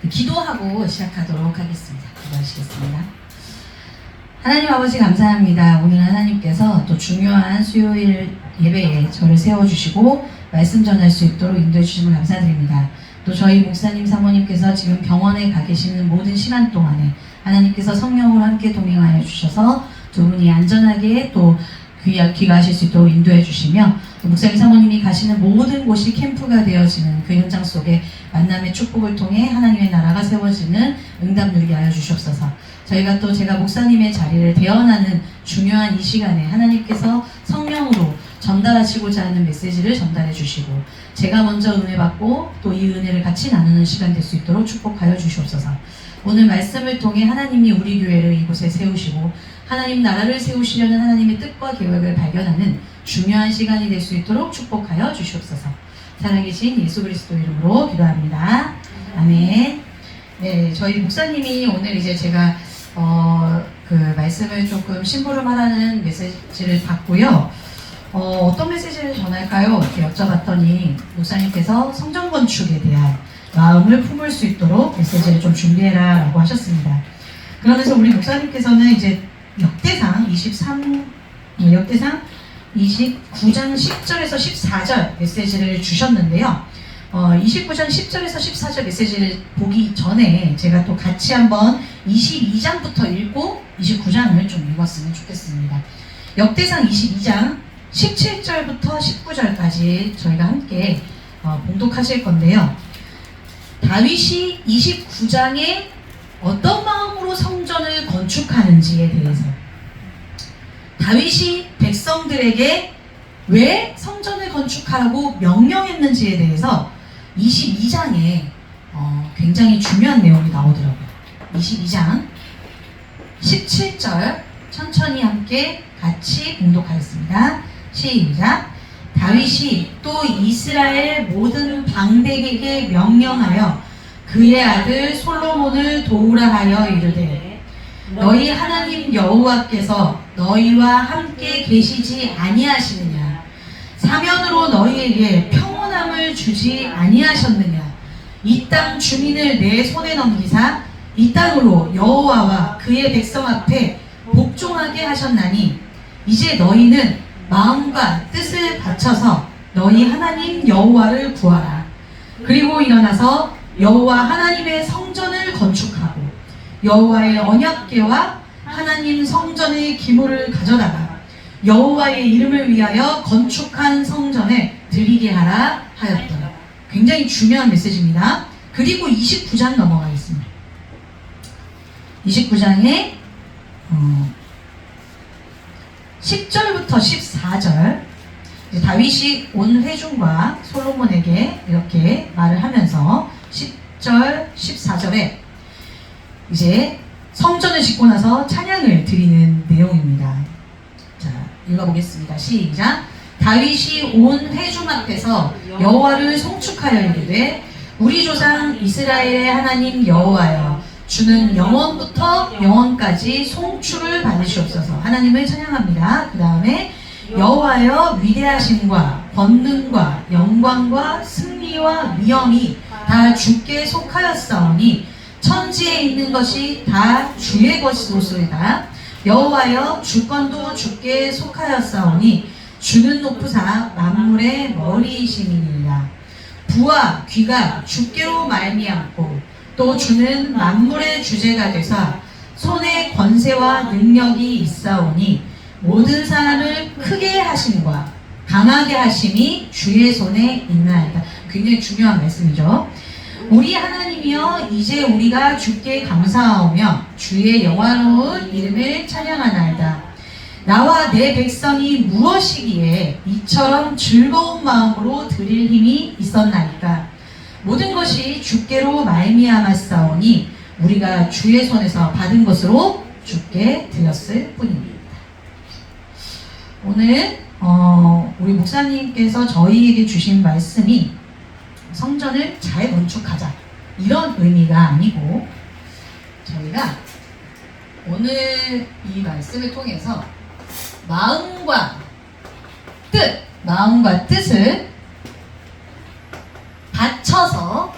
기도하고 시작하도록 하겠습니다. 기도하시겠습니다. 하나님 아버지 감사합니다. 오늘 하나님께서 또 중요한 수요일 예배에 저를 세워주시고 말씀 전할 수 있도록 인도해 주심을 감사드립니다. 또 저희 목사님 사모님께서 지금 병원에 가 계시는 모든 시간 동안에 하나님께서 성령으로 함께 동행하여 주셔서 두 분이 안전하게 또 귀가하실 수 있도록 인도해 주시며 또 목사님 사모님이 가시는 모든 곳이 캠프가 되어지는 그 현장 속에 만남의 축복을 통해 하나님의 나라가 세워지는 응답 누리게 하여 주시옵소서. 저희가 또 제가 목사님의 자리를 대언하는 중요한 이 시간에 하나님께서 성령으로 전달하시고자 하는 메시지를 전달해 주시고 제가 먼저 은혜 받고 또 이 은혜를 같이 나누는 시간 될 수 있도록 축복하여 주시옵소서. 오늘 말씀을 통해 하나님이 우리 교회를 이곳에 세우시고 하나님 나라를 세우시려는 하나님의 뜻과 계획을 발견하는 중요한 시간이 될 수 있도록 축복하여 주시옵소서. 살아계신 예수 그리스도 이름으로 기도합니다. 아멘. 네, 저희 목사님이 오늘 이제 제가 그 말씀을 조금 심부름하라는 메시지를 받고요. 어떤 메시지를 전할까요? 이렇게 여쭤봤더니 목사님께서 성전 건축에 대한 마음을 품을 수 있도록 메시지를 좀 준비해라 라고 하셨습니다. 그러면서 우리 목사님께서는 이제 역대상 29장 10절에서 14절 메시지를 주셨는데요. 29장 10절에서 14절 메시지를 보기 전에 제가 또 같이 한번 22장부터 읽고 29장을 좀 읽었으면 좋겠습니다. 역대상 22장 17절부터 19절까지 저희가 함께 봉독하실 건데요. 다윗이 29장에 어떤 마음으로 성전을 건축하는지에 대해서, 다윗이 백성들에게 왜 성전을 건축하라고 명령했는지에 대해서 22장에 굉장히 중요한 내용이 나오더라고요. 22장 17절 천천히 함께 같이 봉독하겠습니다. 시작. 다윗이 또 이스라엘 모든 방백에게 명령하여 그의 아들 솔로몬을 도우라 하여 이르되 너희 하나님 여호와께서 너희와 함께 계시지 아니하시느냐? 사면으로 너희에게 평온함을 주지 아니하셨느냐? 이 땅 주민을 내 손에 넘기사 이 땅으로 여호와와 그의 백성 앞에 복종하게 하셨나니 이제 너희는 마음과 뜻을 바쳐서 너희 하나님 여호와를 구하라. 그리고 일어나서 여호와 하나님의 성전을 건축하고 여호와의 언약궤와 하나님 성전의 기물을 가져다가 여호와의 이름을 위하여 건축한 성전에 드리게 하라 하였더라. 굉장히 중요한 메시지입니다. 그리고 29장 넘어가겠습니다. 29장에 10절부터 14절 다윗이 온 회중과 솔로몬에게 이렇게 말을 하면서 10절, 14절에 이제 성전을 짓고 나서 찬양을 드리는 내용입니다. 자, 읽어보겠습니다. 시작. 다윗이 온 회중 앞에서 여호와를 송축하여 이르되 우리 조상 이스라엘의 하나님 여호와여 주는 영원부터 영원까지 송축을 받으시옵소서. 하나님을 찬양합니다. 그 다음에 여호와여 위대하심과 권능과 영광과 승리와 위엄이 다 주께 속하였사오니 천지에 있는 것이 다 주의 것이로소이다. 여호와여 주권도 주께 속하였사오니 주는 높으사 만물의 머리이심이니라. 부와 귀가 주께로 말미암고 또 주는 만물의 주제가 되사 손에 권세와 능력이 있사오니 모든 사람을 크게 하심과 강하게 하심이 주의 손에 있나이다. 굉장히 중요한 말씀이죠. 우리 하나님이여 이제 우리가 주께 감사하오며 주의 영화로운 이름을 찬양하나이다. 나와 내 백성이 무엇이기에 이처럼 즐거운 마음으로 드릴 힘이 있었나이까. 모든 것이 주께로 말미암았사오니 우리가 주의 손에서 받은 것으로 주께 드렸을 뿐입니다. 오늘 우리 목사님께서 저희에게 주신 말씀이 성전을 잘 건축하자 이런 의미가 아니고 저희가 오늘 이 말씀을 통해서 마음과 뜻을 바쳐서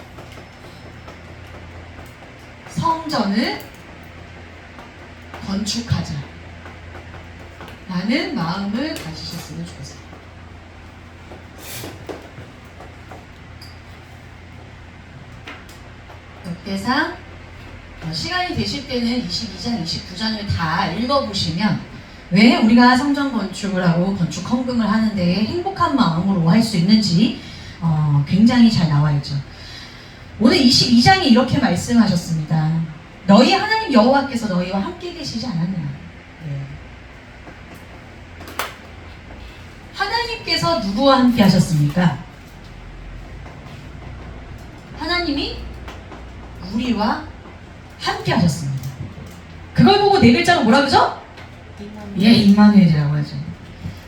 성전을 건축하자 라는 마음을 가지셨으면 좋겠어요. 역대상 시간이 되실 때는 22장, 29장을 다 읽어보시면 왜 우리가 성전 건축을 하고 건축 헌금을 하는데 행복한 마음으로 할 수 있는지 굉장히 잘 나와 있죠. 오늘 22장이 이렇게 말씀하셨습니다. 너희 하나님 여호와께서 너희와 함께 계시지 않았느냐. 네. 하나님께서 누구와 함께 하셨습니까? 하나님이 우리와 함께 하셨습니다. 그걸 보고 네 글자로 뭐라 그러죠? 예, 임마누엘이라고 하죠.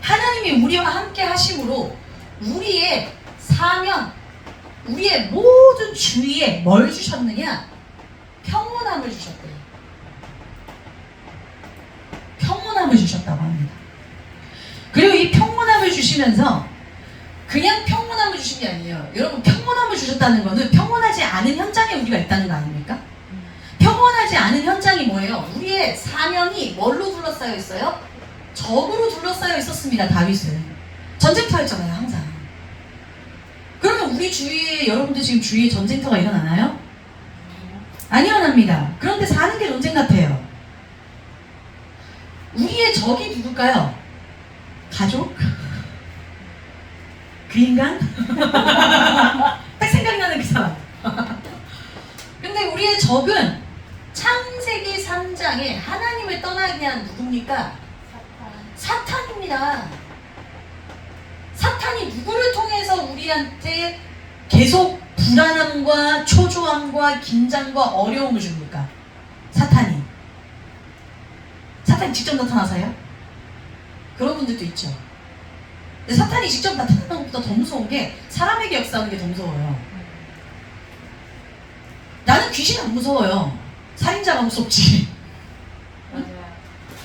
하나님이 우리와 함께 하심으로 우리의 사명, 우리의 모든 주위에 뭘 주셨느냐? 평온함을 주셨대요. 평온함을 주셨다고 합니다. 그리고 이 평온함을 주시면서 그냥 평온함을 주신 게 아니에요. 여러분, 평온함을 주셨다는 거는 평온하지 않은 현장에 우리가 있다는 거 아닙니까? 평온하지 않은 현장이 뭐예요? 우리의 사명이 뭘로 둘러싸여 있어요? 적으로 둘러싸여 있었습니다. 다윗은 전쟁터였잖아요, 항상. 그러면 우리 주위에, 여러분들 지금 주위에 전쟁터가 일어나나요? 안 일어납니다. 그런데 사는 게 논쟁 같아요. 우리의 적이 누굴까요? 가족? 그 인간? 딱 생각이 나는 그 사람. 근데 우리의 적은 창세기 3장에 하나님을 떠나게 한 누굽니까? 사탄입니다. 사탄이 누구를 통해서 우리한테 계속 불안함과 초조함과 긴장과 어려움을 줍니까? 사탄이. 사탄이 직접 나타나서요? 그런 분들도 있죠. 근데 사탄이 직접 나타나는 것보다 더 무서운 게 사람에게 역사하는 게 더 무서워요. 나는 귀신 안 무서워요. 살인자가 무섭지.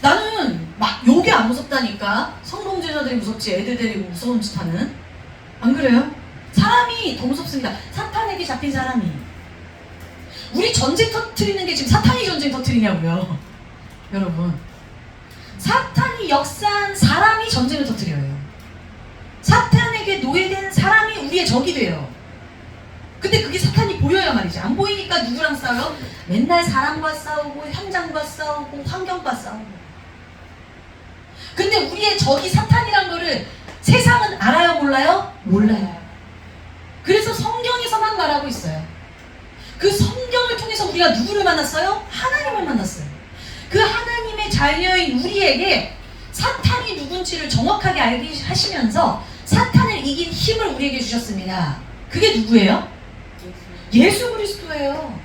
나는 막 욕이 안 무섭다니까. 성범죄자들이 무섭지, 애들 데리고 무서운 짓 하는. 안 그래요? 사람이 더 무섭습니다. 사탄에게 잡힌 사람이. 우리 전쟁 터뜨리는 게 지금 사탄이 전쟁 터뜨리냐고요. 여러분, 사탄이 역사한 사람이 전쟁을 터뜨려요. 사탄에게 노예된 사람이 우리의 적이 돼요. 근데 그게 사탄이 보여야 말이지. 안 보이니까 누구랑 싸워요? 맨날 사람과 싸우고 현장과 싸우고 환경과 싸우고. 근데 우리의 적이 사탄이란 거를 세상은 알아요, 몰라요? 몰라요. 그래서 성경에서만 말하고 있어요. 그 성경을 통해서 우리가 누구를 만났어요? 하나님을 만났어요. 그 하나님의 자녀인 우리에게 사탄이 누군지를 정확하게 알게 하시면서 사탄을 이긴 힘을 우리에게 주셨습니다. 그게 누구예요? 예수 그리스도예요.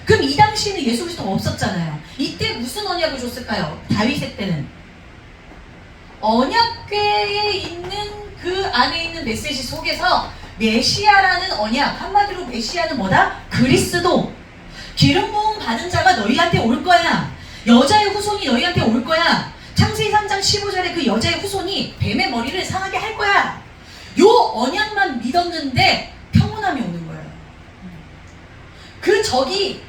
그럼 이 당시에는 예수 그리스도가 없었잖아요. 이때 무슨 언약을 줬을까요? 다윗의 때는 언약궤에 있는 그 안에 있는 메시지 속에서 메시아라는 언약, 한마디로 메시아는 뭐다? 그리스도. 기름 부음 받은 자가 너희한테 올 거야. 여자의 후손이 너희한테 올 거야. 창세기 3장 15절에 그 여자의 후손이 뱀의 머리를 상하게 할 거야. 요 언약만 믿었는데 평온함이 오는 거예요. 그 적이,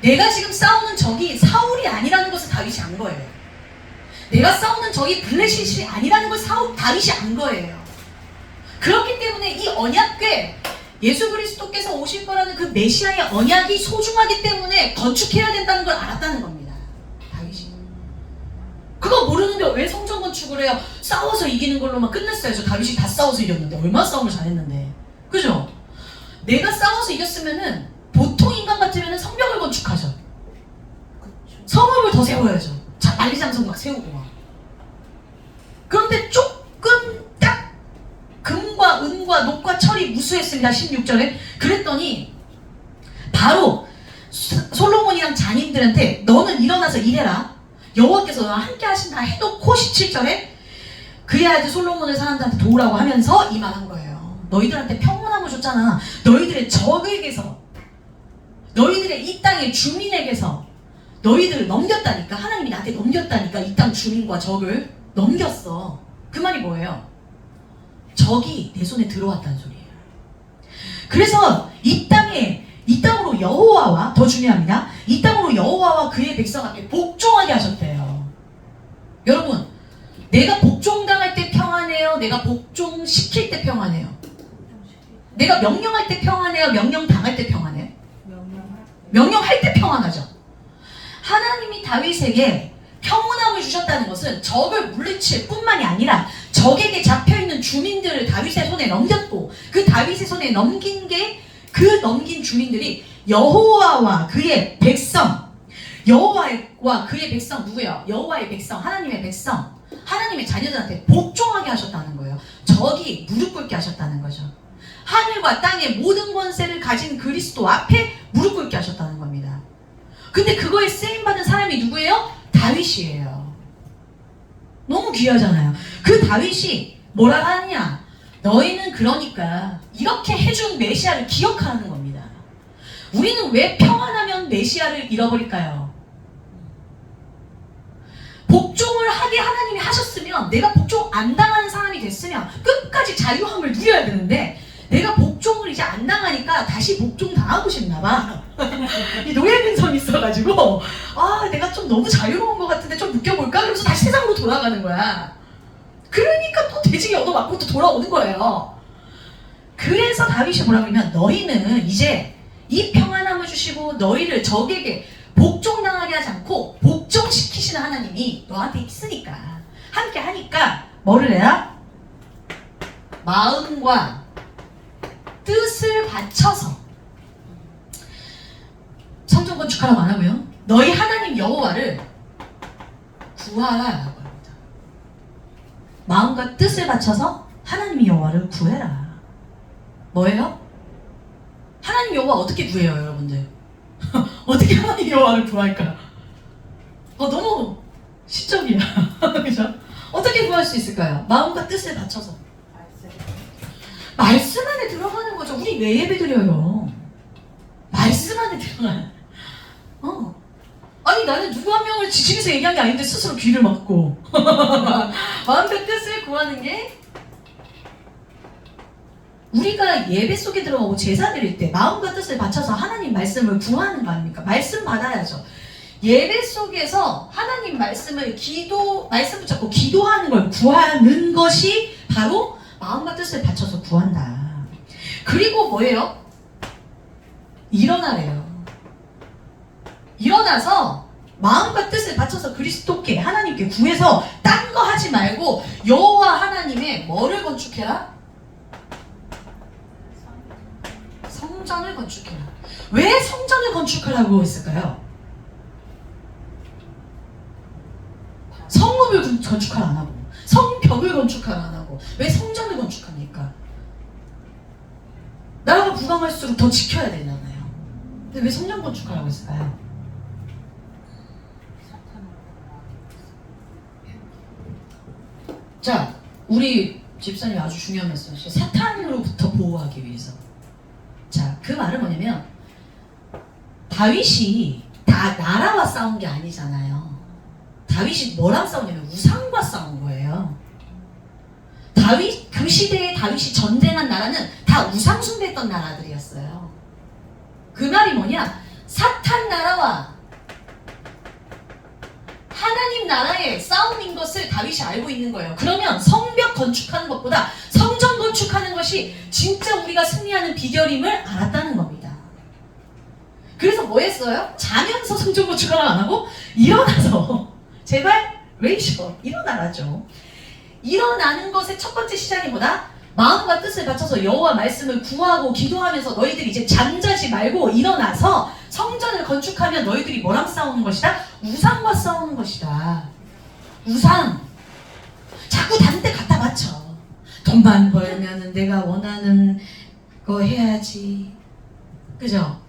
내가 지금 싸우는 적이 사울이 아니라는 것을 다윗이 안 거예요. 내가 싸우는 적이 블레셋이 아니라는 걸 다윗이 안 거예요. 그렇기 때문에 이 언약궤, 예수 그리스도께서 오실 거라는 그 메시아의 언약이 소중하기 때문에 건축해야 된다는 걸 알았다는 겁니다. 다윗이. 그거 모르는데 왜 성전 건축을 해요? 싸워서 이기는 걸로만 끝냈어야죠. 다윗이 다 싸워서 이겼는데. 얼마나 싸움을 잘했는데. 그죠? 내가 싸워서 이겼으면은 보통 인간 같으면은 성벽을 건축하죠. 성읍을 더 세워야죠. 자, 만리장성 막 세우고 막. 그런데 조금 딱 금과 은과 녹과 철이 무수했습니다. 16절에. 그랬더니 바로 솔로몬이랑 장인들한테 너는 일어나서 일해라. 여호와께서 너와 함께 하신다 해놓고 17절에 그의 아들 솔로몬을 사람들한테 도우라고 하면서 이 말 한 거예요. 너희들한테 평온함을 줬잖아. 너희들의 적에게서, 너희들의 이 땅의 주민에게서 너희들을 넘겼다니까. 하나님이 나한테 넘겼다니까. 이 땅 주민과 적을 넘겼어. 그 말이 뭐예요? 적이 내 손에 들어왔다는 소리예요. 그래서 이 땅으로 땅으로 여호와와, 더 중요합니다. 이 땅으로 여호와와 그의 백성에게 복종하게 하셨대요. 여러분, 내가 복종당할 때 평안해요? 내가 복종시킬 때 평안해요? 내가 명령할 때 평안해요? 명령당할 때 평안해요? 명령할 때 평안하죠. 하나님이 다윗에게 평온함을 주셨다는 것은 적을 물리칠 뿐만이 아니라 적에게 잡혀있는 주민들을 다윗의 손에 넘겼고, 그 다윗의 손에 넘긴 게, 그 넘긴 주민들이 여호와와 그의 백성, 여호와와 그의 백성 누구예요? 여호와의 백성, 하나님의 백성, 하나님의 자녀들한테 복종하게 하셨다는 거예요. 적이 무릎 꿇게 하셨다는 거죠. 하늘과 땅의 모든 권세를 가진 그리스도 앞에 무릎 꿇게 하셨다는 겁니다. 근데 그거에 쓰임받은 사람이 누구예요? 다윗이에요. 너무 귀하잖아요. 그 다윗이 뭐라 하느냐? 너희는 그러니까 이렇게 해준 메시아를 기억하는 겁니다. 우리는 왜 평안하면 메시아를 잃어버릴까요? 복종을 하게 하나님이 하셨으면, 내가 복종 안 당하는 사람이 됐으면 끝까지 자유함을 누려야 되는데, 내가 복종을 이제 안 당하니까 다시 복종 당하고 싶나 봐. 이 노예근성이 있어가지고, 내가 좀 너무 자유로운 것 같은데 좀 느껴볼까? 그래서 다시 세상으로 돌아가는 거야. 그러니까 또 돼지기 얻어맞고 또 돌아오는 거예요. 그래서 다윗이 뭐라고 하냐면, 너희는 이제 이 평안함을 주시고 너희를 적에게 복종당하게 하지 않고 복종시키시는 하나님이 너한테 있으니까, 함께 하니까 뭐를 해라? 마음과 뜻을 바쳐서, 성전 건축하라고 안 하고요, 너희 하나님 여호와를 구하라 라고 합니다. 마음과 뜻을 바쳐서 하나님 여호와를 구해라. 뭐예요? 하나님 여호와 어떻게 구해요, 여러분들? 어떻게 하나님 여호와를 구할까? 너무 시적이야. 그죠? 어떻게 구할 수 있을까요? 마음과 뜻을 바쳐서. 말씀 안에 들어가는 거죠. 우리 왜 예배 드려요? 말씀 안에 들어가는. 아니, 나는 누구 한 명을 지치면서 얘기한 게 아닌데 스스로 귀를 막고. 마음과 뜻을 구하는 게, 우리가 예배 속에 들어가고 제사 드릴 때 마음과 뜻을 바쳐서 하나님 말씀을 구하는 거 아닙니까? 말씀 받아야죠. 예배 속에서 하나님 말씀을 말씀 붙잡고 기도하는 걸 구하는 것이 바로 마음과 뜻을 바쳐서 구한다. 그리고 뭐예요? 일어나래요. 일어나서 마음과 뜻을 바쳐서 그리스도께, 하나님께 구해서 딴 거 하지 말고 여호와 하나님의 뭐를 건축해라? 성전을 건축해라. 왜 성전을 건축하라고 했을까요? 성읍을 건축하라 안 하고, 성벽을 건축하라 안 하고, 왜 성전을 건축합니까? 나라가 부강할수록 더 지켜야 되잖아요. 근데 왜 성전 건축하라고 했을까요? 자, 우리 집사님 아주 중요한 말씀이시죠. 사탄으로부터 보호하기 위해서. 자, 그 말은 뭐냐면, 다윗이 다 나라와 싸운 게 아니잖아요. 다윗이 뭐랑 싸우냐면 우상과 싸운 거예요. 그 시대에 다윗이 전쟁한 나라는 다 우상 숭배했던 나라들이었어요. 그 말이 뭐냐? 사탄 나라와 하나님 나라의 싸움인 것을 다윗이 알고 있는 거예요. 그러면 성벽 건축하는 것보다 성전 건축하는 것이 진짜 우리가 승리하는 비결임을 알았다는 겁니다. 그래서 뭐 했어요? 자면서 성전 건축을 안 하고 일어나서 제발 레이셔 일어나라죠. 일어나는 것의 첫 번째 시작이 뭐다? 마음과 뜻을 바쳐서 여호와 말씀을 구하고 기도하면서 너희들이 이제 잠자지 말고 일어나서 성전을 건축하면 너희들이 뭐랑 싸우는 것이다? 우상과 싸우는 것이다. 우상. 자꾸 다른 데 갖다 바쳐. 돈만 벌면 내가 원하는 거 해야지. 그죠?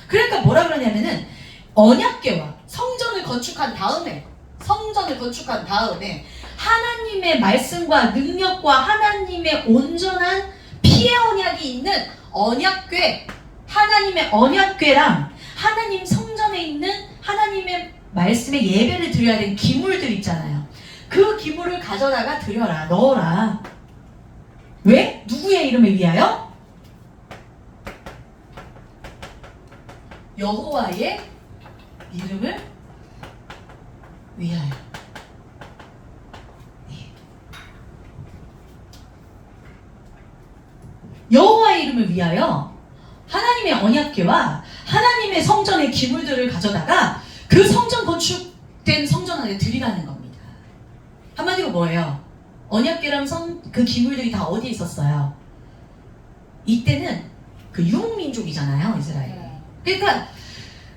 그러니까 뭐라 그러냐면은, 언약궤와 성전을 건축한 다음에 하나님의 말씀과 능력과 하나님의 온전한 피의 언약이 있는 언약궤, 하나님의 언약궤랑 하나님 성전에 있는 하나님의 말씀의 예배를 드려야 되는 기물들 있잖아요. 그 기물을 가져다가 드려라, 넣어라. 왜? 누구의 이름을 위하여? 여호와의 이름을 위하여. 여호와의 이름을 위하여 하나님의 언약궤와 하나님의 성전의 기물들을 가져다가 그 성전 건축된 성전 안에 들이라는 겁니다. 한마디로 뭐예요? 언약궤랑 그 기물들이 다 어디에 있었어요? 이때는 그 유목민족이잖아요, 이스라엘. 그러니까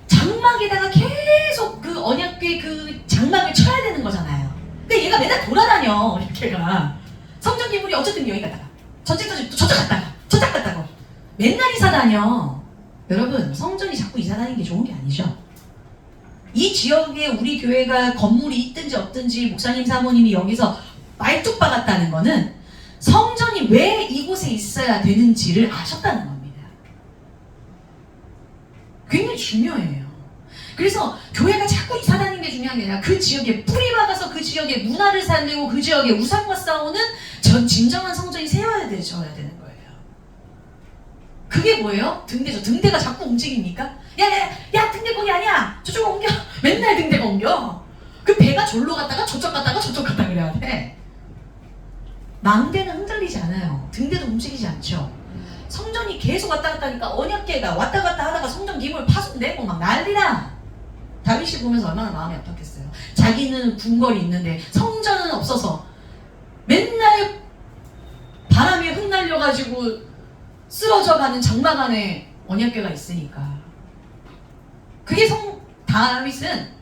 장막에다가 계속 그 언약궤 그 장막을 쳐야 되는 거잖아요. 근데 얘가 맨날 돌아다녀, 언약궤가. 성전 기물이 어쨌든 여기 갔다가 저쪽 갔다가 저쪽 갔다가 맨날 이사 다녀. 여러분, 성전이 자꾸 이사 다니는 게 좋은 게 아니죠. 이 지역에 우리 교회가 건물이 있든지 없든지 목사님 사모님이 여기서 말뚝 박았다는 거는 성전이 왜 이곳에 있어야 되는지를 아셨다는 겁니다. 굉장히 중요해요. 그래서 교회가 자꾸 이사 다니는 게 중요한 게 아니라 그 지역에 뿌리 박아서 그 지역의 문화를 살리고 그 지역의 우상과 싸우는 전 진정한 성전이 세워야 되는 거예요. 그게 뭐예요? 등대죠. 등대가 자꾸 움직입니까? 야 등대 거기 아니야. 저쪽으로 옮겨. 맨날 등대가 옮겨. 그 배가 절로 갔다가 저쪽 갔다가 저쪽 갔다 그래야 돼. 망대는 흔들리지 않아요. 등대도 움직이지 않죠. 성전이 계속 왔다 갔다 하니까 언약궤가 왔다 갔다 하다가 성전 기물 파손되고 막 난리나. 다윗이 보면서 얼마나 마음이 아팠겠어요. 자기는 궁궐이 있는데 성전은 없어서 맨날 바람에 흩날려가지고 쓰러져가는 장막 안에 언약궤가 있으니까. 그게 다윗은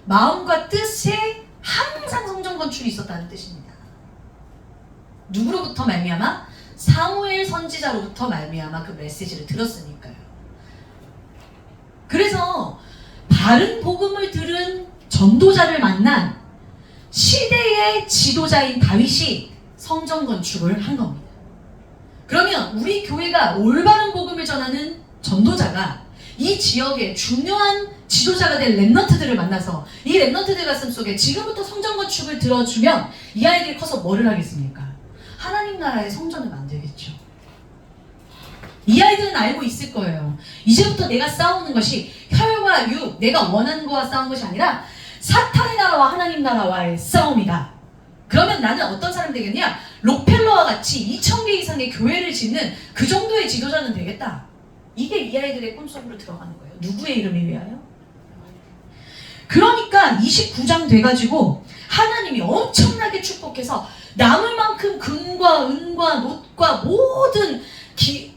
마음과 뜻에 항상 성전 건축이 있었다는 뜻입니다. 누구로부터 말미암아? 사무엘 선지자로부터 말미암아 그 메시지를 들었으니까요. 그래서 바른 복음을 들은 전도자를 만난 시대의 지도자인 다윗이 성전 건축을 한 겁니다. 그러면 우리 교회가 올바른 복음을 전하는 전도자가 이 지역의 중요한 지도자가 될 랩넌트들을 만나서 이 랩넌트들 가슴 속에 지금부터 성전 건축을 들어주면 이 아이들이 커서 뭐를 하겠습니까? 하나님 나라의 성전을 만들겠죠. 이 아이들은 알고 있을 거예요. 이제부터 내가 싸우는 것이 혈과 육, 내가 원하는 거와 싸우는 것이 아니라 사탄의 나라와 하나님 나라와의 싸움이다. 그러면 나는 어떤 사람이 되겠냐? 록펠러와 같이 2,000개 이상의 교회를 짓는 그 정도의 지도자는 되겠다. 이게 이 아이들의 꿈속으로 들어가는 거예요. 누구의 이름을 위하여? 그러니까 29장 돼가지고 하나님이 엄청나게 축복해서 남을 만큼 금과 은과 놋과 모든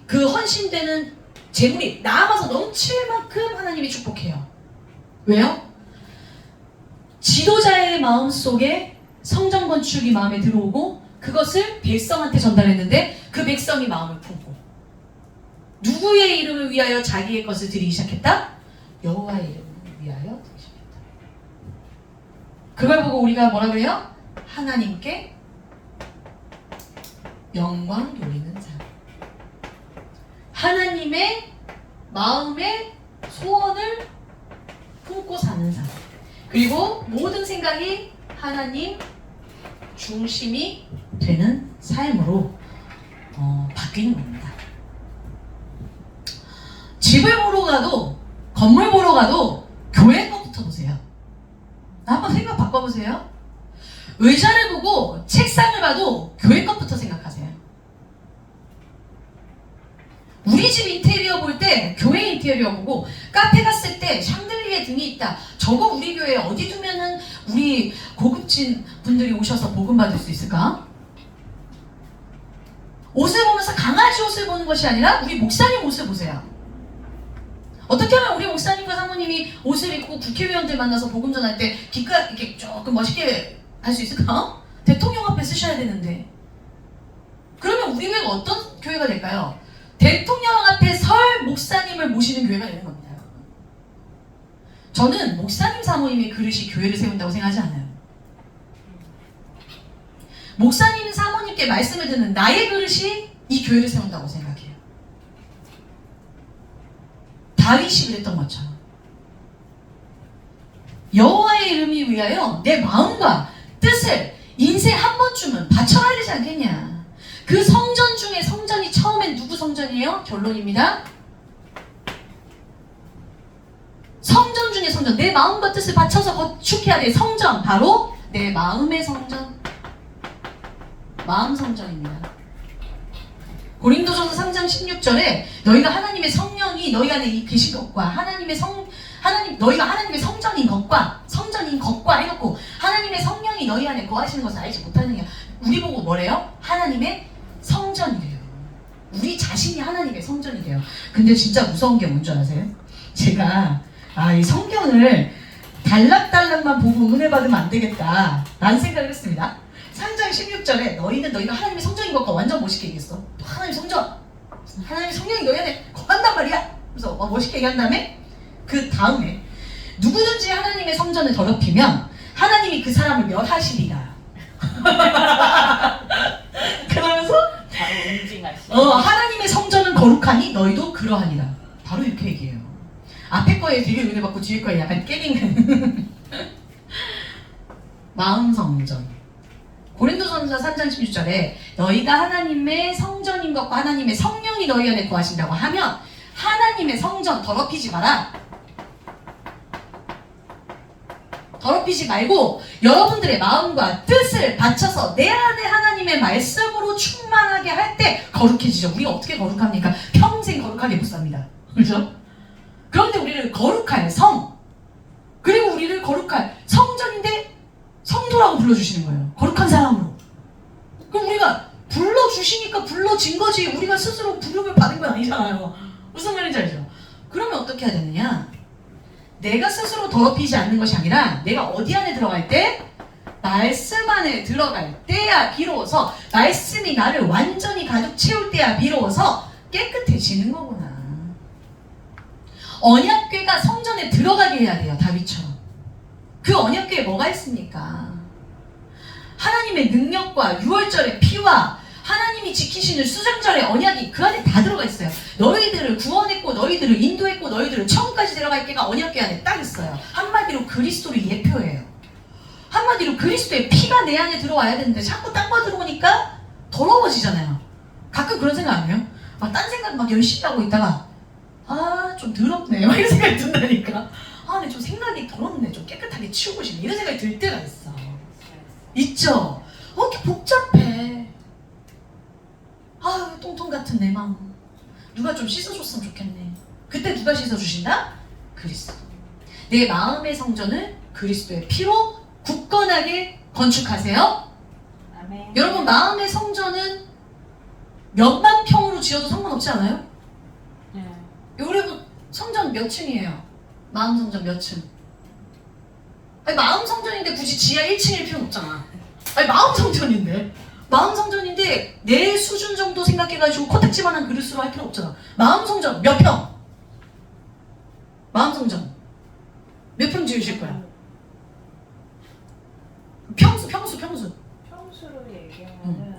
그 헌신되는 재물이 남아서 넘칠 만큼 하나님이 축복해요. 왜요? 지도자의 마음 속에 성전 건축이 마음에 들어오고 그것을 백성한테 전달했는데 그 백성이 마음을 품고 누구의 이름을 위하여 자기의 것을 드리기 시작했다? 여호와의 이름을 위하여 드리기 시작했다. 그걸 보고 우리가 뭐라 그래요? 하나님께 영광 돌리는 사람. 하나님의 마음의 소원을 품고 사는 사람. 그리고 모든 생각이 하나님 중심이 되는 삶으로 바뀌는 겁니다. 집을 보러 가도 건물 보러 가도 교회 거부터 보세요. 한번 생각 바꿔보세요. 의자를 보고 책상을 봐도 교회 것부터 생각하세요. 우리 집 인테리어 볼 때 교회 인테리어 보고 카페 갔을 때 샹들리에 등이 있다. 저거 우리 교회에 어디 두면은 우리 고급진 분들이 오셔서 복음 받을 수 있을까? 옷을 보면서 강아지 옷을 보는 것이 아니라 우리 목사님 옷을 보세요. 어떻게 하면 우리 목사님과 사모님이 옷을 입고 국회의원들 만나서 복음 전할 때 기가 이렇게 조금 멋있게 할 수 있을까? 대통령 앞에 쓰셔야 되는데. 그러면 우리 교회가 어떤 교회가 될까요? 대통령 앞에 설 목사님을 모시는 교회가 되는 겁니다. 저는 목사님 사모님의 그릇이 교회를 세운다고 생각하지 않아요. 목사님 사모님께 말씀을 듣는 나의 그릇이 이 교회를 세운다고 생각해요. 다윗이 그랬던 것처럼 여호와의 이름을 위하여 내 마음과 뜻을 인생 한 번쯤은 바쳐야 되지 않겠냐. 그 성전 중에 성전이 처음엔 누구 성전이에요? 결론입니다. 성전 중에 성전, 내 마음과 뜻을 바쳐서 건축해야 돼. 성전, 바로 내 마음의 성전, 마음 성전입니다. 고린도전서 3장 16절에 너희가 하나님의 성령이 너희 안에 계신 것과 너희가 하나님의 성전인 것과 해놓고 하나님의 성령이 너희 안에 거하시는 것을 알지 못하느냐. 우리 보고 뭐래요? 하나님의 성전이래요. 우리 자신이 하나님의 성전이래요. 근데 진짜 무서운 게 뭔지 아세요? 제가 이 성경을 달락달락만 보고 은혜 받으면 안 되겠다 라는 생각을 했습니다. 3장 16절에 너희가 하나님의 성전인 것과 완전 멋있게 얘기했어. 하나님의 성전, 하나님의 성령이 너희 안에 거한단 말이야. 그래서 멋있게 얘기한 다음에 그 다음에 누구든지 하나님의 성전을 더럽히면 하나님이 그 사람을 멸하시리라. 그러면서 바로 응징하시. 하나님의 성전은 거룩하니 너희도 그러하니라. 바로 이렇게 얘기해요. 앞에 거에 되게 은혜 받고 뒤에 거에 약간 깨링. 마음 성전. 고린도전서 3장 16절에 너희가 하나님의 성전인 것과 하나님의 성령이 너희 안에 거하신다고 하면 하나님의 성전 더럽히지 마라. 더럽히지 말고 여러분들의 마음과 뜻을 바쳐서 내 안에 하나님의 말씀으로 충만하게 할 때 거룩해지죠. 우리가 어떻게 거룩합니까? 평생 거룩하게 못 삽니다. 그렇죠? 그런데 우리를 거룩할 성, 그리고 우리를 거룩할 성전인데 성도라고 불러주시는 거예요. 거룩한 사람으로. 그럼 우리가 불러주시니까 불러진 거지, 우리가 스스로 부름을 받은 건 아니잖아요. 무슨 말인지 알죠? 그러면 어떻게 해야 되느냐? 내가 스스로 더럽히지 않는 것이 아니라 내가 어디 안에 들어갈 때? 말씀 안에 들어갈 때야 비로소, 말씀이 나를 완전히 가득 채울 때야 비로소 깨끗해지는 거구나. 언약궤가 성전에 들어가게 해야 돼요. 다윗처럼. 그 언약궤에 뭐가 있습니까? 하나님의 능력과 유월절의 피와 하나님이 지키시는 수장절의 언약이 그 안에 다 들어가 있어요. 너희들을 구원했고 너희들을 인도했고 너희들을 천국까지 데려갈 게가 언약궤 안에 딱 있어요. 한마디로 그리스도를 예표해요. 한마디로 그리스도의 피가 내 안에 들어와야 되는데 자꾸 딴 거 들어오니까 더러워지잖아요. 가끔 그런 생각 안 해요? 막 딴 생각 막 열심히 하고 있다가 좀 더럽네 막 이런 생각이 든다니까. 근데 좀 생각이 더럽네, 좀 깨끗하게 치우고 싶네, 이런 생각이 들 때가 있어. 있죠? 이렇게 복잡해. 똥통 같은 내 마음 누가 좀 씻어줬으면 좋겠네. 그때 누가 씻어주신다? 그리스도. 내 마음의 성전을 그리스도의 피로 굳건하게 건축하세요. 아멘. 여러분, 마음의 성전은 몇만 평으로 지어도 상관없지 않아요? 네. 여러분, 성전 몇 층이에요? 마음 성전 몇 층? 마음 성전인데 굳이 지하 1층일 필요는 없잖아. 마음 성전인데 내 수준 정도 생각해가지고 코딱지만한 그릇으로 할 필요 없잖아. 마음 성전 몇 평? 마음 성전 몇 평 지으실 거야? 평수. 평수로 얘기하면은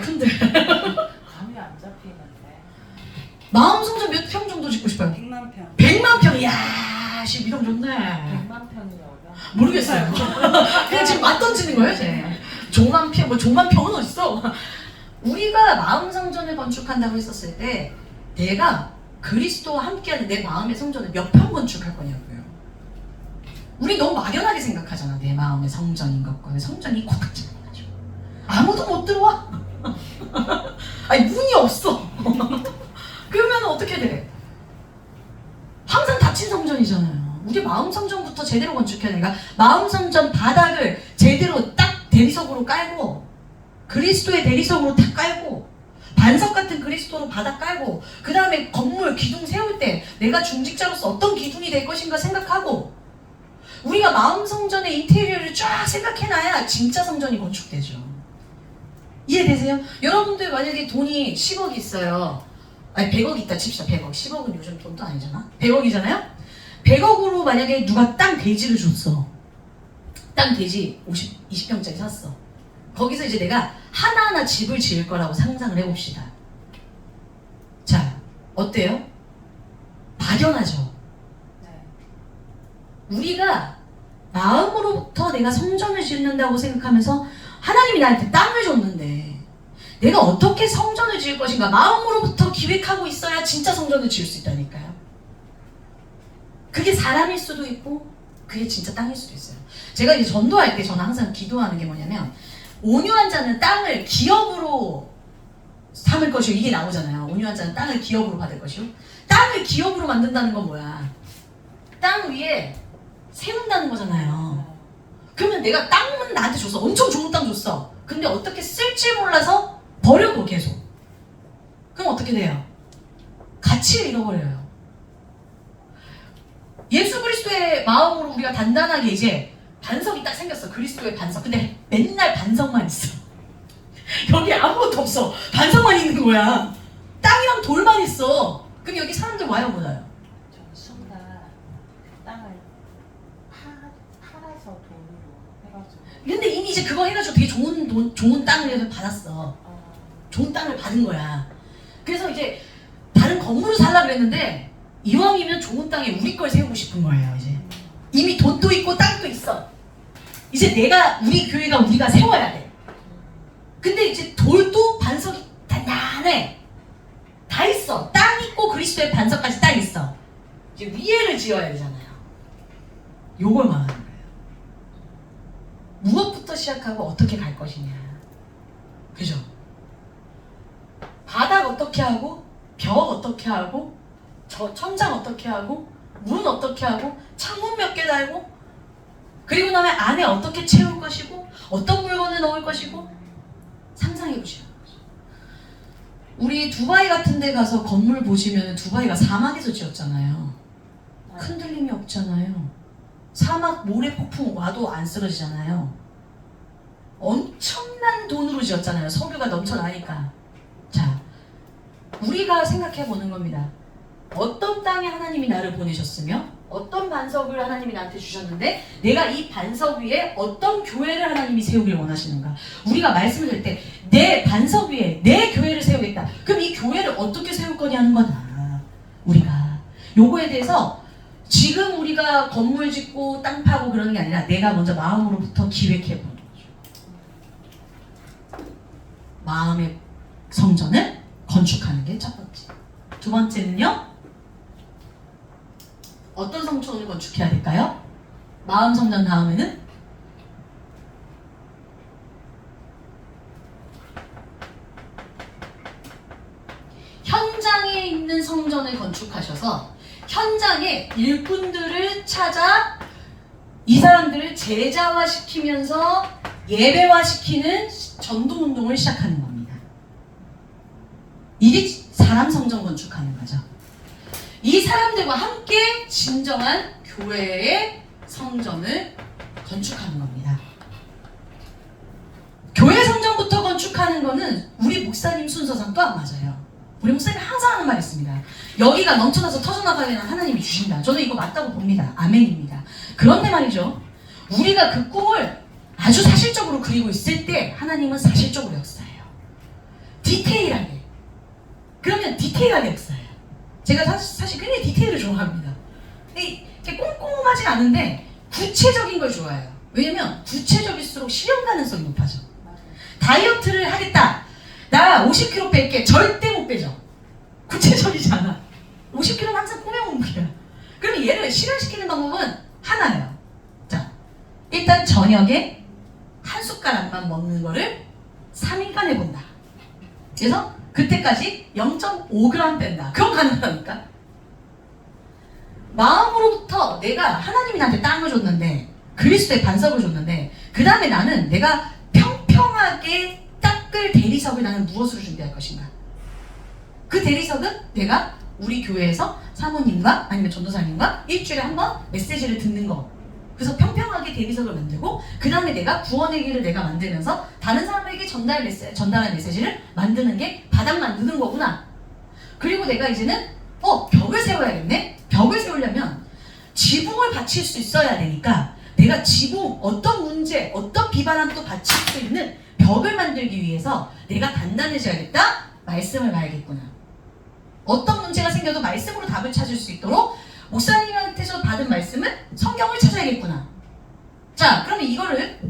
큰데. 감이 안 잡히는데. 마음 성전 몇 평 정도 짓고 싶어요? 100만 평. 100만 평. 이야, 이름 좋네. 100만 평이라고요? 모르겠어요. 그냥 지금 맛 던지는 거예요, 쟤. 종만 평은 어딨어? 우리가 마음 성전을 건축한다고 했었을 때 내가 그리스도와 함께하는 내 마음의 성전을 몇 평 건축할 거냐고요. 우리 너무 막연하게 생각하잖아. 내 마음의 성전인 것과 내 성전이 코딱지만 가지고 아무도 못 들어와. 문이 없어. 그러면 어떻게 돼? 항상 닫힌 성전이잖아요. 우리 마음 성전부터 제대로 건축해야 되니까 마음 성전 바닥을 제대로 딱 대리석으로 깔고 그리스도의 대리석으로 딱 깔고 반석 같은 그리스도로 바닥 깔고 그 다음에 건물 기둥 세울 때 내가 중직자로서 어떤 기둥이 될 것인가 생각하고 우리가 마음 성전의 인테리어를 쫙 생각해놔야 진짜 성전이 건축되죠. 이해되세요? 여러분들 만약에 돈이 10억이 있어요. 100억 있다 칩시다. 100억. 10억은 요즘 돈도 아니잖아. 100억이잖아요? 100억으로 만약에 누가 땅 대지를 줬어. 땅 대지 20평짜리 샀어. 거기서 이제 내가 하나하나 집을 지을 거라고 상상을 해봅시다. 자, 어때요? 막연하죠? 네. 우리가 마음으로부터 내가 성전을 짓는다고 생각하면서 하나님이 나한테 땅을 줬는데 내가 어떻게 성전을 지을 것인가 마음으로부터 기획하고 있어야 진짜 성전을 지을 수 있다니까요. 그게 사람일 수도 있고 그게 진짜 땅일 수도 있어요. 제가 이제 전도할 때 저는 항상 기도하는 게 뭐냐면 온유한 자는 땅을 기업으로 삼을 것이요, 이게 나오잖아요. 온유한 자는 땅을 기업으로 받을 것이요. 땅을 기업으로 만든다는 건 뭐야? 땅 위에 세운다는 거잖아요. 그러면 내가 땅은 나한테 줬어. 엄청 좋은 땅 줬어. 근데 어떻게 쓸지 몰라서 버려도 계속. 그럼 어떻게 돼요? 가치를 잃어버려요. 예수 그리스도의 마음으로 우리가 단단하게 이제 반석이 딱 생겼어. 그리스도의 반석. 근데 맨날 반석만 있어. 여기 아무것도 없어. 반석만 있는 거야. 땅이랑 돌만 있어. 그럼 여기 사람들 와요, 못 와요? 저 순간 땅을 팔아서 돈으로 해가지고. 근데 이미 이제 그거 해가지고 되게 좋은 땅을 받았어. 좋은 땅을 받은 거야. 그래서 이제 다른 건물을 살라 그랬는데 이왕이면 좋은 땅에 우리 걸 세우고 싶은 거예요. 이제 이미 돈도 있고 땅도 있어. 이제 우리 교회가 우리가 세워야 돼. 근데 이제 돌도 반석이 단단해. 다 있어. 땅 있고 그리스도의 반석까지 딱 있어. 이제 위에를 지어야 되잖아요. 요걸 말하는 거예요. 무엇부터 시작하고 어떻게 갈 것이냐. 그죠? 바닥 어떻게 하고, 벽 어떻게 하고, 저 천장 어떻게 하고, 문 어떻게 하고, 창문 몇 개 달고, 그리고 나면 안에 어떻게 채울 것이고, 어떤 물건을 넣을 것이고, 상상해 보시라는 거죠. 우리 두바이 같은 데 가서 건물 보시면 두바이가 사막에서 지었잖아요. 흔들림이 없잖아요. 사막 모래 폭풍 와도 안 쓰러지잖아요. 엄청난 돈으로 지었잖아요. 석유가 넘쳐나니까. 자, 우리가 생각해 보는 겁니다. 어떤 땅에 하나님이 나를 보내셨으며 어떤 반석을 하나님이 나한테 주셨는데 내가 이 반석 위에 어떤 교회를 하나님이 세우길 원하시는가. 우리가 말씀을 드릴 때 내 반석 위에 내 교회를 세우겠다. 그럼 이 교회를 어떻게 세울 거냐는 거다. 우리가 요거에 대해서 지금 우리가 건물 짓고 땅 파고 그러는 게 아니라 내가 먼저 마음으로부터 기획해 보는 거죠. 마음의 성전을 건축하는 게 첫 번째. 두 번째는요, 어떤 성전을 건축해야 될까요? 마음 성전 다음에는 현장에 있는 성전을 건축하셔서 현장에 일꾼들을 찾아 이 사람들을 제자화시키면서 예배화시키는 전도운동을 시작하는 겁니다. 이게 사람 성전 건축하는 거죠. 이 사람들과 함께 진정한 교회의 성전을 건축하는 겁니다. 교회 성전부터 건축하는 거는 우리 목사님 순서상 또 안 맞아요. 우리 목사님 항상 하는 말이 있습니다. 여기가 넘쳐나서 터져나가게 하나님이 주신다. 저는 이거 맞다고 봅니다. 아멘입니다. 그런데 말이죠. 우리가 그 꿈을 아주 사실적으로 그리고 있을 때 하나님은 사실적으로 역사해요. 디테일하게. 그러면 디테일하게 역사해요. 제가 사실 굉장히 디테일을 좋아합니다. 이렇게 꼼꼼하지 않은데 구체적인 걸 좋아해요. 왜냐면 구체적일수록 실현 가능성이 높아져. 다이어트를 하겠다. 나 50kg 뺄게. 절대 못 빼죠. 구체적이지 않아. 50kg는 항상 꿈의 몸무게야. 그러면 얘를 실현시키는 방법은 하나예요. 자, 일단 저녁에 한 숟가락만 먹는 거를 3일간 해본다. 그래서 그때까지 0.5g 뺀다. 그건 가능하니까. 마음으로부터 내가 하나님이 나한테 땅을 줬는데 그리스도의 반석을 줬는데 그 다음에 나는 내가 평평하게 닦을 대리석을 나는 무엇으로 준비할 것인가. 그 대리석은 내가 우리 교회에서 사모님과 아니면 전도사님과 일주일에 한 번 메시지를 듣는 거. 그래서 평평하게 대리석을 만들고 그 다음에 내가 구원의 길을 내가 만들면서 다른 사람에게 전달할 메시지를 만드는 게 바닥 만드는 거구나. 그리고 내가 이제는 벽을 세워야겠네. 벽을 세우려면 지붕을 받칠 수 있어야 되니까 내가 지붕, 어떤 문제, 어떤 비바람도 받칠 수 있는 벽을 만들기 위해서 내가 단단해져야겠다. 말씀을 봐야겠구나. 어떤 문제가 생겨도 말씀으로 답을 찾을 수 있도록 목사님한테서 받은 말씀은 성경을 찾아야겠구나. 자, 그러면 이거를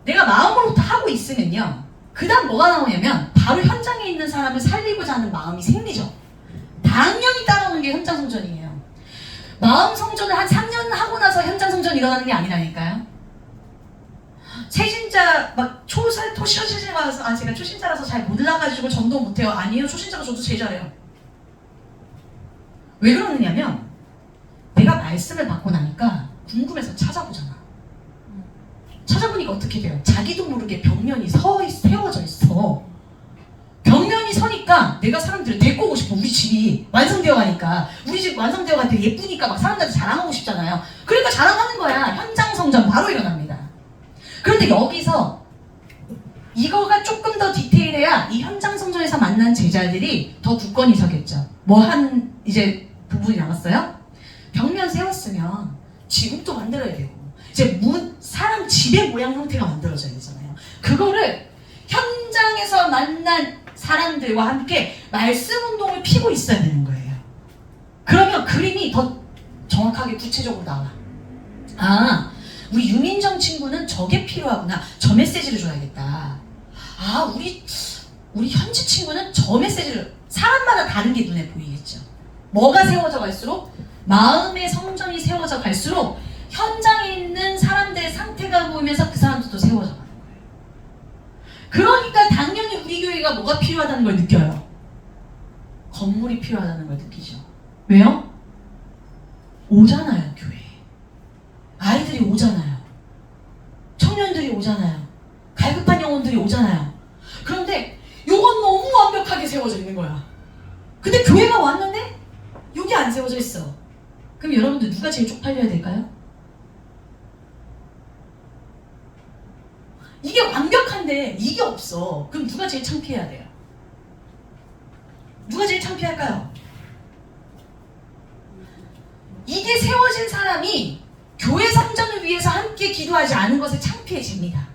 내가 마음으로부터 하고 있으면요. 그 다음 뭐가 나오냐면 바로 현장에 있는 사람을 살리고자 하는 마음이 생기죠. 당연히 따라오는 게 현장 성전이에요. 마음 성전을 한 3년 하고 나서 현장 성전이 일어나는 게 아니라니까요. 세신자 막 초신자라서 제가 초신자라서 잘 몰라가지고 전도 못해요. 아니에요. 초신자가 저도 제일 잘해요. 왜 그러느냐면 내가 말씀을 받고 나니까 궁금해서 찾아보잖아. 찾아보니까 어떻게 돼요? 자기도 모르게 벽면이 세워져 있어. 벽면이 서니까 내가 사람들을 데리고 오고 싶어. 우리 집이 완성되어 가니까. 우리 집 완성되어 가니까 예쁘니까 막 사람들한테 자랑하고 싶잖아요. 그러니까 자랑하는 거야. 현장 성전 바로 일어납니다. 그런데 여기서 이거가 조금 더 디테일해야 이 현장 성전에서 만난 제자들이 더 굳건히 서겠죠. 뭐 한 이제 부분이 남았어요? 벽면 세웠으면 지붕도 만들어야 되고 이제 사람 집의 모양 형태가 만들어져야 되잖아요. 그거를 현장에서 만난 사람들과 함께 말씀 운동을 피고 있어야 되는 거예요. 그러면 그림이 더 정확하게 구체적으로 나와. 아, 우리 유민정 친구는 저게 필요하구나. 저 메시지를 줘야겠다. 아, 우리 현지 친구는 저 메시지를, 사람마다 다른 게 눈에 보이겠죠. 뭐가 세워져 갈수록, 마음의 성전이 세워져 갈수록 현장에 있는 사람들의 상태가 보이면서 그 사람들도 세워져 가는 거예요. 그러니까 당연히 우리 교회가 뭐가 필요하다는 걸 느껴요. 건물이 필요하다는 걸 느끼죠. 왜요? 오잖아요, 교회에. 아이들이 오잖아요. 청년들이 오잖아요. 갈급한 영혼들이 오잖아요. 그런데 요건 너무 완벽하게 세워져 있는 거야. 근데 교회가 왔는데 여기 안 세워져 있어. 그럼 여러분들 누가 제일 쪽팔려야 될까요? 이게 완벽한데 이게 없어. 그럼 누가 제일 창피해야 돼요? 누가 제일 창피할까요? 이게 세워진 사람이 교회 성전을 위해서 함께 기도하지 않은 것에 창피해집니다.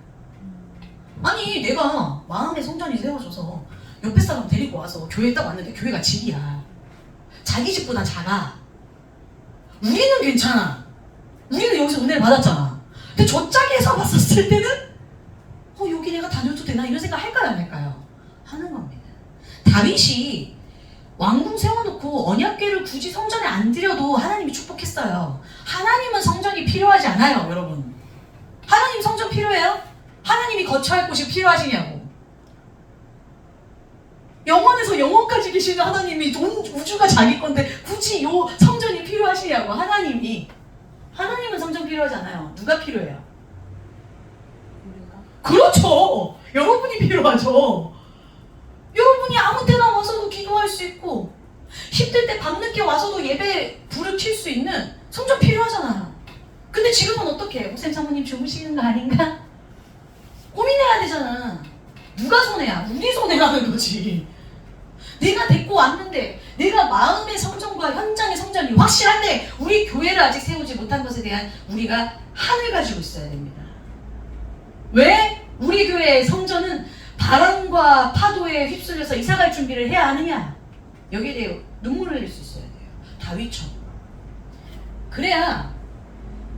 아니, 내가 마음의 성전이 세워져서 옆에 사람 데리고 와서 교회에 딱 왔는데 교회가 집이야. 자기 집보다 작아. 우리는 괜찮아. 우리는 여기서 은혜를 받았잖아. 근데 저 짝에서 봤었을 때는 여기 내가 다녀도 되나? 이런 생각 할까요? 안 할까요? 하는 겁니다. 다윗이 왕궁 세워놓고 언약궤를 굳이 성전에 안 들여도 하나님이 축복했어요. 하나님은 성전이 필요하지 않아요, 여러분. 하나님 성전 필요해요? 하나님이 거처할 곳이 필요하시냐고. 영원에서 영원까지 계시는 하나님이 우주가 자기 건데 굳이 요 성전이 필요하시냐고. 하나님은 성전 필요하지 않아요. 누가 필요해요? 우리가? 그렇죠. 여러분이 필요하죠. 여러분이 아무 때나 와서도 기도할 수 있고 힘들 때 밤늦게 와서도 예배 불을 켤 수 있는 성전 필요하잖아요. 근데 지금은 어떻게 해요? 목사님 사모님 주무시는 거 아닌가? 고민해야 되잖아. 누가 손해야? 우리 손해라는 거지. 내가 데리고 왔는데 내가 마음의 성전과 현장의 성전이 확실한데 우리 교회를 아직 세우지 못한 것에 대한 우리가 한을 가지고 있어야 됩니다. 왜? 우리 교회의 성전은 바람과 파도에 휩쓸려서 이사갈 준비를 해야 하느냐? 여기에 대해 눈물을 흘릴 수 있어야 돼요. 다윗처럼. 그래야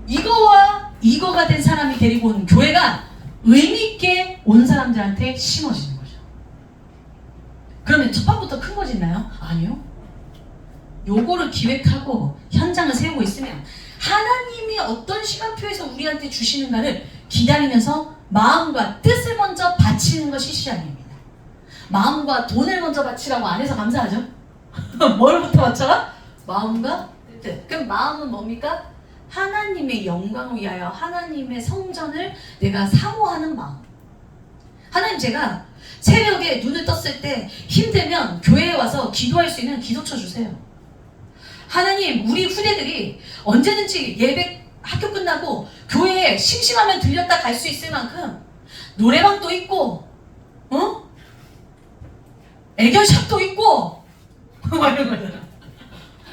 이거와 이거가 된 사람이 데리고 오는 교회가 의미있게 온 사람들한테 심어지는 거죠. 그러면 첫 판부터 큰 거 짓나요? 아니요. 요거를 기획하고 현장을 세우고 있으면 하나님이 어떤 시간표에서 우리한테 주시는가를 기다리면서 마음과 뜻을 먼저 바치는 것이 시작입니다. 마음과 돈을 먼저 바치라고 안 해서 감사하죠? 뭘부터 바쳐라? 마음과 뜻. 그럼 마음은 뭡니까? 하나님의 영광을 위하여 하나님의 성전을 내가 사모하는 마음. 하나님, 제가 새벽에 눈을 떴을 때 힘들면 교회에 와서 기도할 수 있는 기도처 주세요. 하나님, 우리 후대들이 언제든지 예배 학교 끝나고 교회에 심심하면 들렸다 갈 수 있을 만큼 노래방도 있고 애견샵도 있고 막 이런 거잖아.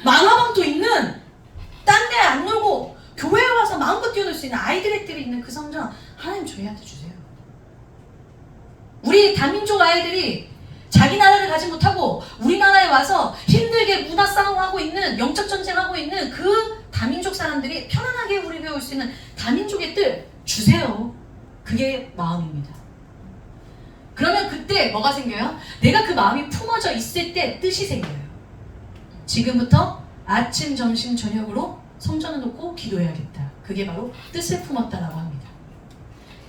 만화방도 있는, 딴 데 안 놀고 교회에 와서 마음껏 뛰어놀 수 있는 아이들이 있는 그 성전 하나님 저희한테 주세요. 우리 다민족 아이들이 자기 나라를 가지 못하고 우리나라에 와서 힘들게 문화 싸움하고 있는, 영적 전쟁하고 있는 그 다민족 사람들이 편안하게 우리 배울 수 있는 다민족의 뜻 주세요. 그게 마음입니다. 그러면 그때 뭐가 생겨요? 내가 그 마음이 품어져 있을 때 뜻이 생겨요. 지금부터 아침, 점심, 저녁으로 성전을 놓고 기도해야겠다. 그게 바로 뜻을 품었다라고 합니다.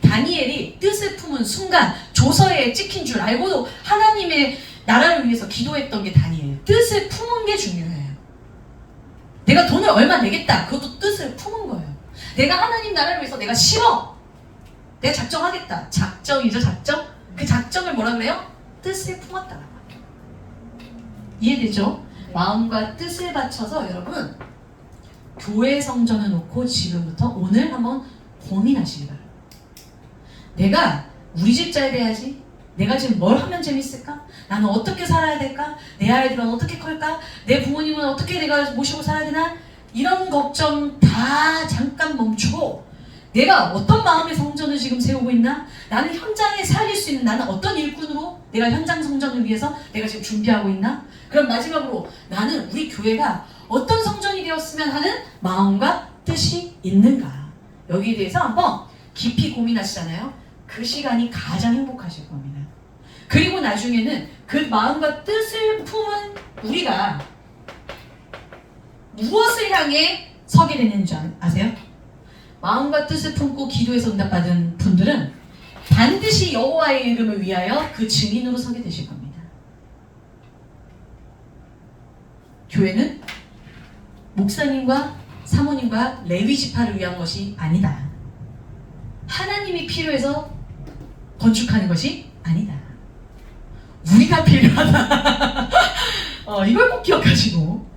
다니엘이 뜻을 품은 순간 조서에 찍힌 줄 알고도 하나님의 나라를 위해서 기도했던 게 다니엘. 뜻을 품은 게 중요해요. 내가 돈을 얼마 내겠다. 그것도 뜻을 품은 거예요. 내가 하나님 나라를 위해서 내가 싫어. 내가 작정하겠다. 작정이죠, 작정? 그 작정을 뭐라 그래요? 뜻을 품었다라고 합니다. 이해되죠? 마음과 뜻을 바쳐서 여러분 교회 성전을 놓고 지금부터 오늘 한번 고민하시기 바랍니다. 내가 우리 집 잘 돼야지. 내가 지금 뭘 하면 재밌을까? 나는 어떻게 살아야 될까? 내 아이들은 어떻게 클까? 내 부모님은 어떻게 내가 모시고 살아야 되나? 이런 걱정 다 잠깐 멈추고 내가 어떤 마음의 성전을 지금 세우고 있나? 나는 현장에 살릴 수 있는 나는 어떤 일꾼으로 내가 현장 성전을 위해서 내가 지금 준비하고 있나? 그럼 마지막으로 나는 우리 교회가 어떤 성전이 되었으면 하는 마음과 뜻이 있는가? 여기에 대해서 한번 깊이 고민하시잖아요. 그 시간이 가장 행복하실 겁니다. 그리고 나중에는 그 마음과 뜻을 품은 우리가 무엇을 향해 서게 되는 줄 아세요? 마음과 뜻을 품고 기도해서 응답받은 분들은 반드시 여호와의 이름을 위하여 그 증인으로 서게 되실 겁니다. 교회는 목사님과 사모님과 레위 지파를 위한 것이 아니다. 하나님이 필요해서 건축하는 것이 아니다. 우리가 필요하다. 이걸 꼭 기억하시고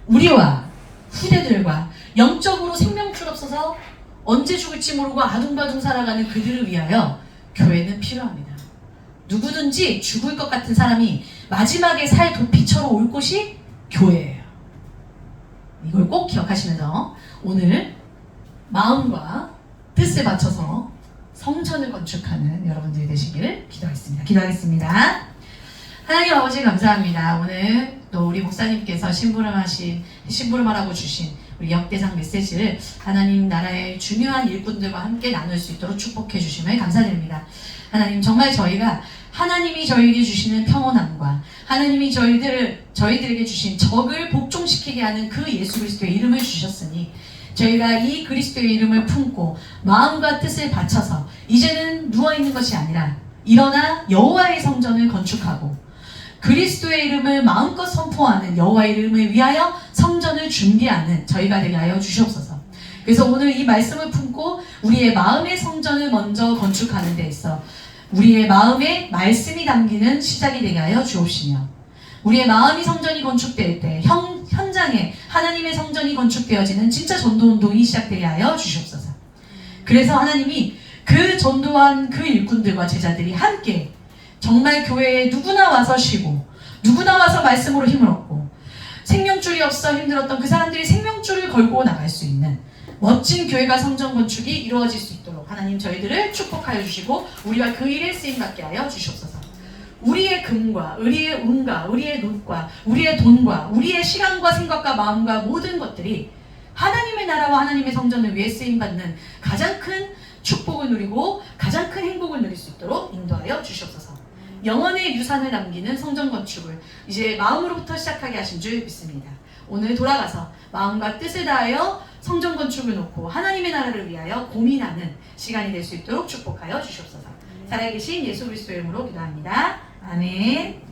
우리와 후대들과 영적으로 생명줄 없어서 언제 죽을지 모르고 아둥바둥 살아가는 그들을 위하여 교회는 필요합니다. 누구든지 죽을 것 같은 사람이 마지막에 살 도피처럼 올 곳이 교회예요. 이걸 꼭 기억하시면서 오늘 마음과 뜻을 맞춰서 성전을 건축하는 여러분들이 되시기를 기도하겠습니다. 기도하겠습니다. 하나님 아버지 감사합니다. 오늘 또 우리 목사님께서 심부름하라고 주신 우리 역대상 메시지를 하나님 나라의 중요한 일꾼들과 함께 나눌 수 있도록 축복해 주심을 감사드립니다. 하나님 정말 저희가 하나님이 저희에게 주시는 평온함과 하나님이 저희들에게 주신 적을 복종시키게 하는 그 예수 그리스도의 이름을 주셨으니 저희가 이 그리스도의 이름을 품고 마음과 뜻을 바쳐서 이제는 누워있는 것이 아니라 일어나 여호와의 성전을 건축하고 그리스도의 이름을 마음껏 선포하는 여호와의 이름을 위하여 성전을 준비하는 저희가 되게 하여 주시옵소서. 그래서 오늘 이 말씀을 품고 우리의 마음의 성전을 먼저 건축하는 데 있어 우리의 마음에 말씀이 담기는 시작이 되게 하여 주옵시며 우리의 마음이 성전이 건축될 때 현장에 하나님의 성전이 건축되어지는 진짜 전도운동이 시작되게 하여 주시옵소서. 그래서 하나님이 그 전도한 그 일꾼들과 제자들이 함께 정말 교회에 누구나 와서 쉬고 누구나 와서 말씀으로 힘을 얻고 생명줄이 없어 힘들었던 그 사람들이 생명줄을 걸고 나갈 수 있는 멋진 교회가 성전 건축이 이루어질 수 있도록 하나님 저희들을 축복하여 주시고 우리와 그 일에 쓰임받게 하여 주시옵소서. 우리의 금과 우리의 운과 우리의 노과 우리의 돈과 우리의 시간과 생각과 마음과 모든 것들이 하나님의 나라와 하나님의 성전을 위해 쓰임받는 가장 큰 축복을 누리고 가장 큰 행복을 누릴 수 있도록 인도하여 주시옵소서. 영원의 유산을 남기는 성전 건축을 이제 마음으로부터 시작하게 하신 줄 믿습니다. 오늘 돌아가서 마음과 뜻을 다하여 성전 건축을 놓고 하나님의 나라를 위하여 고민하는 시간이 될 수 있도록 축복하여 주시옵소서. 살아계신 예수 그리스도의 이름으로 기도합니다. 아멘.